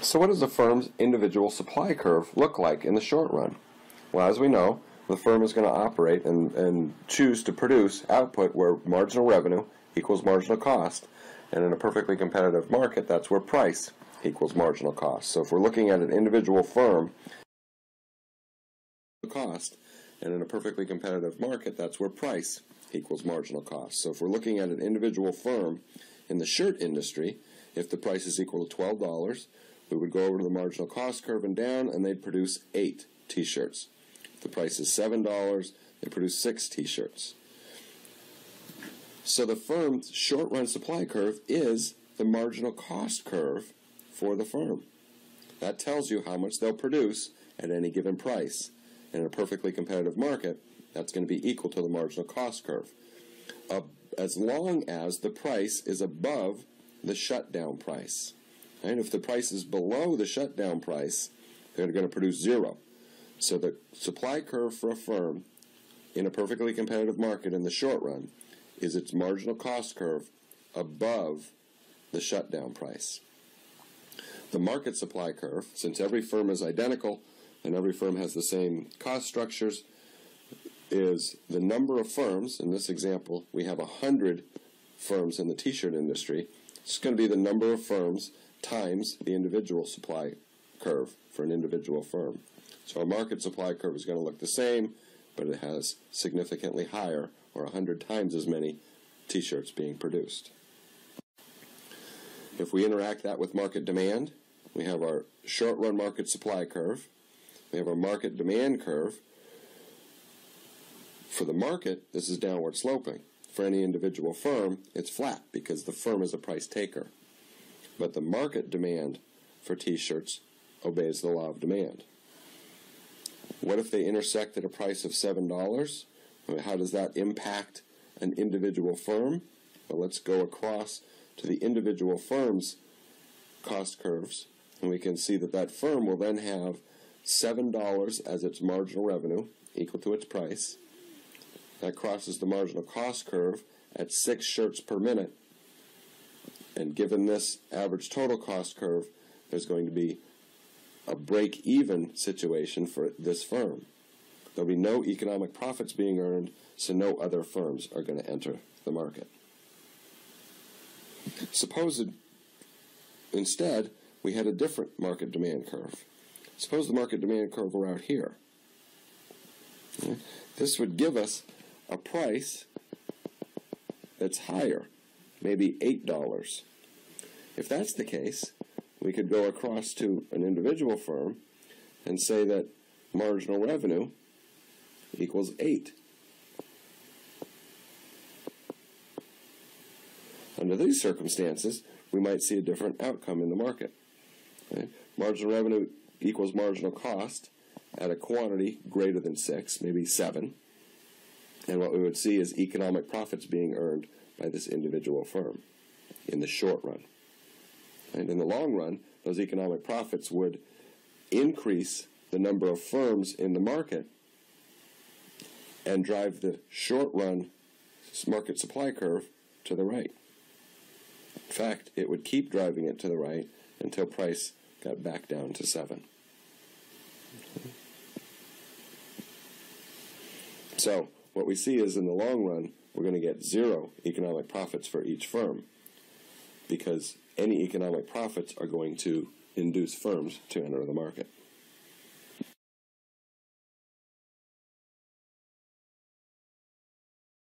So what does a firm's individual supply curve look like in the short run? Well, as we know, the firm is going to operate and choose to produce output where marginal revenue equals marginal cost. And in a perfectly competitive market, that's where price equals marginal cost. So if we're looking at an individual firm, cost, and in a perfectly competitive market, that's where price equals marginal cost. So if we're looking at an individual firm in the shirt industry, if the price is equal to $12, we would go over to the marginal cost curve and down, and they'd produce 8 t-shirts. If the price is $7, they produce 6 t-shirts. So the firm's short-run supply curve is the marginal cost curve for the firm. That tells you how much they'll produce at any given price. In a perfectly competitive market, that's going to be equal to the marginal cost curve, as long as the price is above the shutdown price. And if the price is below the shutdown price, they're going to produce 0. So the supply curve for a firm in a perfectly competitive market in the short run is its marginal cost curve above the shutdown price. The market supply curve, since every firm is identical and every firm has the same cost structures, is the number of firms. In this example, we have 100 firms in the t-shirt industry. It's going to be the number of firms times the individual supply curve for an individual firm. So a market supply curve is going to look the same, but it has significantly higher, or 100 times as many t-shirts being produced. If we interact that with market demand, we have our short-run market supply curve. We have our market demand curve. For the market, this is downward sloping. For any individual firm, it's flat because the firm is a price taker. But the market demand for t-shirts obeys the law of demand. What if they intersect at a price of $7? How does that impact an individual firm? Well, let's go across to the individual firm's cost curves, and we can see that that firm will then have $7 as its marginal revenue, equal to its price. That crosses the marginal cost curve at 6 shirts per minute. And given this average total cost curve, there's going to be a break-even situation for this firm. There'll be no economic profits being earned, so no other firms are going to enter the market. Suppose instead we had a different market demand curve. Suppose the market demand curve were out here. This would give us a price that's higher, maybe $8. If that's the case, we could go across to an individual firm and say that marginal revenue equals 8. Under these circumstances, we might see a different outcome in the market. Marginal revenue equals marginal cost at a quantity greater than 6, maybe 7. And what we would see is economic profits being earned by this individual firm in the short run. And in the long run, those economic profits would increase the number of firms in the market and drive the short-run market supply curve to the right. In fact, it would keep driving it to the right until price got back down to 7. So what we see is in the long run, we're going to get 0 economic profits for each firm, because any economic profits are going to induce firms to enter the market.